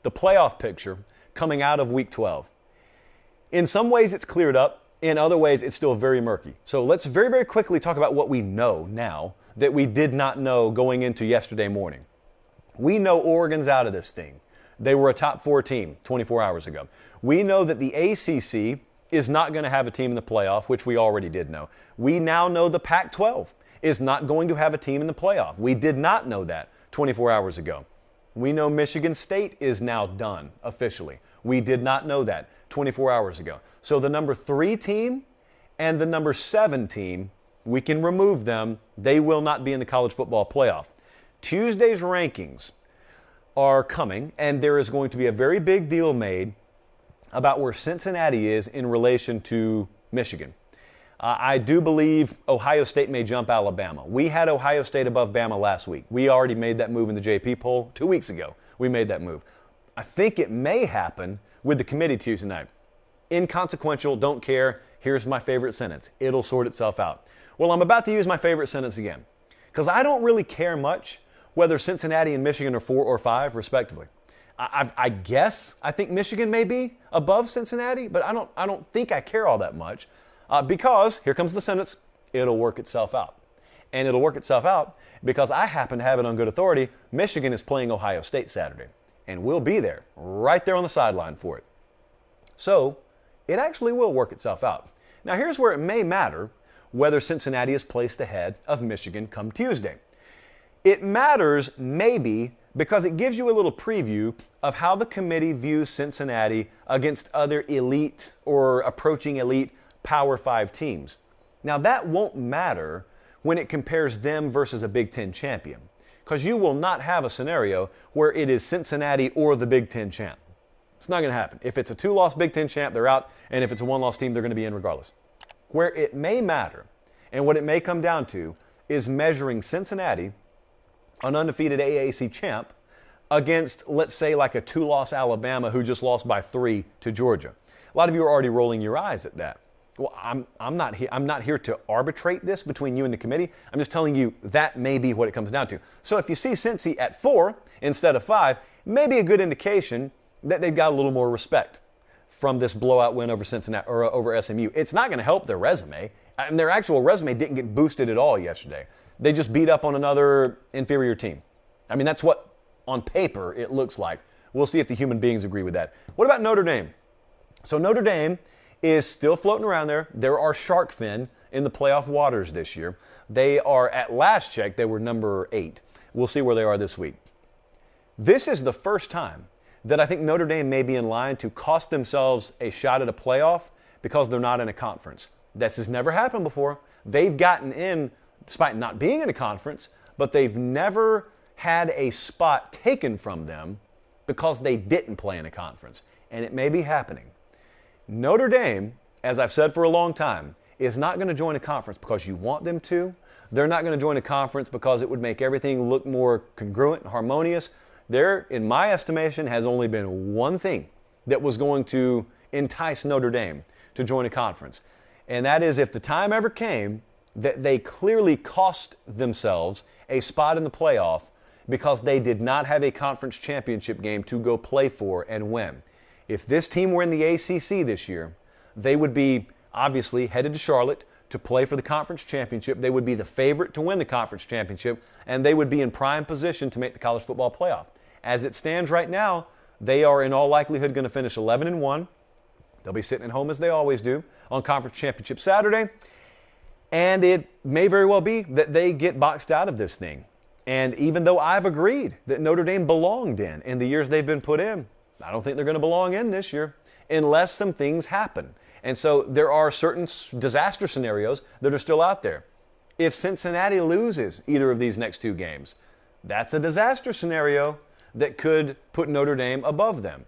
the playoff picture coming out of Week 12. In some ways, it's cleared up. In other ways, it's still very murky. So let's very, very quickly talk about what we know now that we did not know going into yesterday morning. We know Oregon's out of this thing. They were a top 4 team 24 hours ago. We know that the ACC is not going to have a team in the playoff, which we already did know. We now know the Pac-12 is not going to have a team in the playoff. We did not know that 24 hours ago. We know Michigan State is now done officially. We did not know that 24 hours ago. So the number 3 team and the number 7 team, we can remove them. They will not be in the college football playoff. Tuesday's rankings are coming, and there is going to be a very big deal made about where Cincinnati is in relation to Michigan. I do believe Ohio State may jump Alabama. We had Ohio State above Bama last week. We already made that move in the JP poll 2 weeks ago. We made that move. I think it may happen with the committee Tuesday night. Inconsequential, don't care. Here's my favorite sentence. It'll sort itself out. Well, I'm about to use my favorite sentence again because I don't really care much whether Cincinnati and Michigan are 4 or 5, respectively. I guess I think Michigan may be above Cincinnati, but I don't think I care all that much because, here comes the sentence, it'll work itself out. And it'll work itself out because I happen to have it on good authority. Michigan is playing Ohio State Saturday, and we'll be there, right there on the sideline for it. So it actually will work itself out. Now here's where it may matter whether Cincinnati is placed ahead of Michigan come Tuesday. It matters maybe because it gives you a little preview of how the committee views Cincinnati against other elite or approaching elite Power 5 teams. Now that won't matter when it compares them versus a Big Ten champion, because you will not have a scenario where it is Cincinnati or the Big Ten champ. It's not going to happen. If it's a 2-loss Big Ten champ, they're out, and if it's a 1-loss team, they're going to be in regardless. Where it may matter, and what it may come down to, is measuring Cincinnati, an undefeated AAC champ, against, let's say, like a 2-loss Alabama who just lost by 3 to Georgia. A lot of you are already rolling your eyes at that. Well, I'm not here to arbitrate this between you and the committee. I'm just telling you that may be what it comes down to. So if you see Cincy at 4 instead of 5, maybe a good indication that they've got a little more respect from this blowout win over Cincinnati or over SMU. It's not going to help their resume. And their actual resume didn't get boosted at all yesterday. They just beat up on another inferior team. I mean, that's what on paper it looks like. We'll see if the human beings agree with that. What about Notre Dame? So Notre Dame is still floating around there. There are shark fin in the playoff waters this year. They are, at last check, they were number 8. We'll see where they are this week. This is the first time that I think Notre Dame may be in line to cost themselves a shot at a playoff because they're not in a conference. This has never happened before. They've gotten in despite not being in a conference, but they've never had a spot taken from them because they didn't play in a conference. And it may be happening. Notre Dame, as I've said for a long time, is not going to join a conference because you want them to. They're not going to join a conference because it would make everything look more congruent and harmonious. There, in my estimation, has only been one thing that was going to entice Notre Dame to join a conference. And that is if the time ever came that they clearly cost themselves a spot in the playoff because they did not have a conference championship game to go play for and win. If this team were in the ACC this year, they would be obviously headed to Charlotte to play for the conference championship. They would be the favorite to win the conference championship, and they would be in prime position to make the college football playoff. As it stands right now, they are in all likelihood going to finish 11-1. They'll be sitting at home as they always do on conference championship Saturday. And it may very well be that they get boxed out of this thing. And even though I've agreed that Notre Dame belonged in the years they've been put in, I don't think they're going to belong in this year unless some things happen. And so there are certain disaster scenarios that are still out there. If Cincinnati loses either of these next 2 games, that's a disaster scenario that could put Notre Dame above them.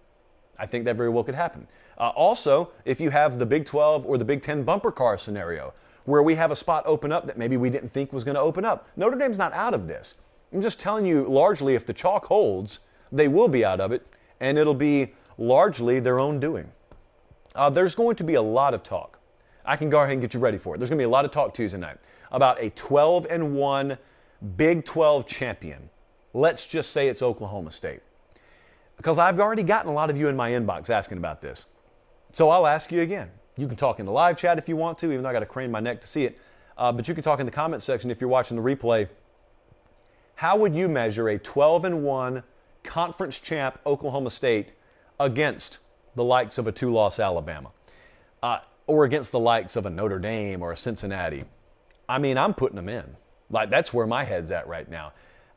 I think that very well could happen. Also, if you have the Big 12 or the Big 10 bumper car scenario, where we have a spot open up that maybe we didn't think was going to open up. Notre Dame's not out of this. I'm just telling you, largely, if the chalk holds, they will be out of it, and it'll be largely their own doing. There's going to be a lot of talk. I can go ahead and get you ready for it. There's going to be a lot of talk Tuesday night about a 12-1 Big 12 champion. Let's just say it's Oklahoma State. Because I've already gotten a lot of you in my inbox asking about this. So I'll ask you again. You can talk in the live chat if you want to, even though I got to crane my neck to see it. But you can talk in the comment section if you're watching the replay. How would you measure a 12-1 conference champ Oklahoma State against the likes of a 2-loss Alabama? Or against the likes of a Notre Dame or a Cincinnati? I mean, I'm putting them in. Like, that's where my head's at right now.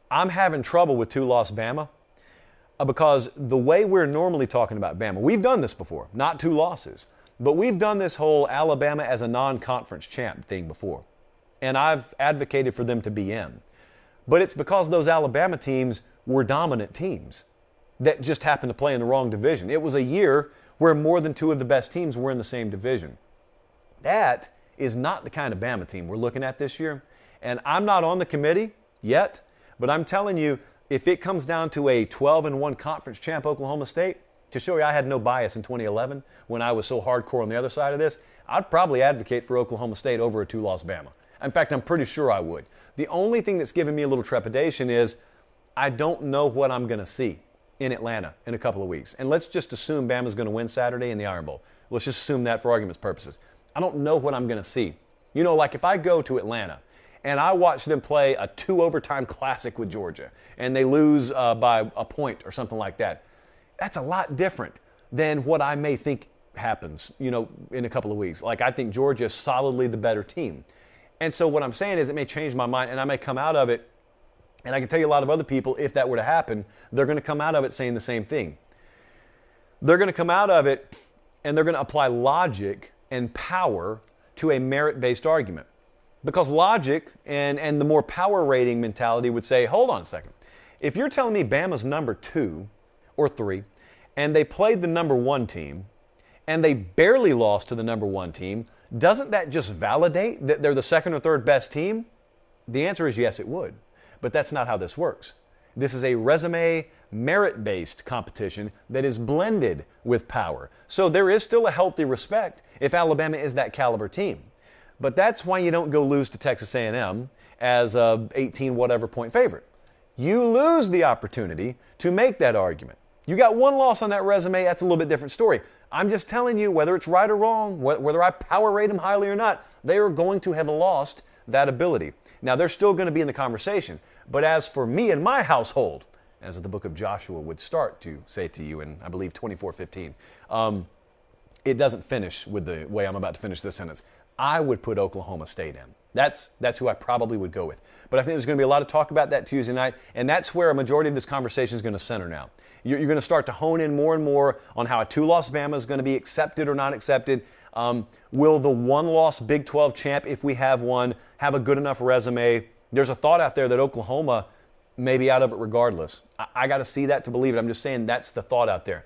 I'm having trouble with 2-loss Bama because the way we're normally talking about Bama, we've done this before, not 2 losses, but we've done this whole Alabama as a non-conference champ thing before. And I've advocated for them to be in. But it's because those Alabama teams were dominant teams that just happened to play in the wrong division. It was a year where more than 2 of the best teams were in the same division. That is not the kind of Bama team we're looking at this year. And I'm not on the committee yet, but I'm telling you, if it comes down to a 12-1 conference champ Oklahoma State, to show you I had no bias in 2011 when I was so hardcore on the other side of this, I'd probably advocate for Oklahoma State over a 2-loss Bama. In fact, I'm pretty sure I would. The only thing that's giving me a little trepidation is I don't know what I'm going to see in Atlanta in a couple of weeks. And let's just assume Bama's going to win Saturday in the Iron Bowl. Let's just assume that for argument's purposes. I don't know what I'm going to see. You know, like if I go to Atlanta and I watch them play a 2-overtime classic with Georgia and they lose by a point or something like that, that's a lot different than what I may think happens, you know, in a couple of weeks. Like I think Georgia is solidly the better team. And so what I'm saying is it may change my mind and I may come out of it. And I can tell you a lot of other people, if that were to happen, they're going to come out of it saying the same thing. They're going to come out of it and they're going to apply logic and power to a merit-based argument. Because logic and the more power rating mentality would say, hold on a second. If you're telling me Bama's number 2 or 3 and they played the number 1 team and they barely lost to the number 1 team, doesn't that just validate that they're the second or third best team? The answer is yes, it would. But that's not how this works. This is a resume merit-based competition that is blended with power. So there is still a healthy respect if Alabama is that caliber team. But that's why you don't go lose to Texas A&M as a 18 whatever point favorite. You lose the opportunity to make that argument. You got 1 loss on that resume, that's a little bit different story. I'm just telling you, whether it's right or wrong, whether I power rate them highly or not, they are going to have lost that ability. Now, they're still going to be in the conversation. But as for me and my household, as the book of Joshua would start to say to you in, I believe, 24:15, it doesn't finish with the way I'm about to finish this sentence. I would put Oklahoma State in. That's who I probably would go with. But I think there's going to be a lot of talk about that Tuesday night, and that's where a majority of this conversation is going to center now. You're going to start to hone in more and more on how a 2-loss Bama is going to be accepted or not accepted. Will the 1-loss Big 12 champ, if we have one, have a good enough resume? There's a thought out there that Oklahoma may be out of it regardless. I got to see that to believe it. I'm just saying that's the thought out there.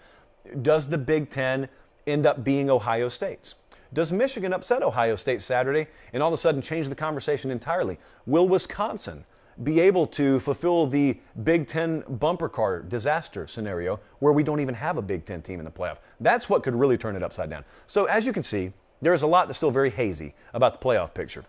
Does the Big 10 end up being Ohio State's? Does Michigan upset Ohio State Saturday and all of a sudden change the conversation entirely? Will Wisconsin be able to fulfill the Big 10 bumper car disaster scenario where we don't even have a Big 10 team in the playoff? That's what could really turn it upside down. So as you can see, there is a lot that's still very hazy about the playoff picture.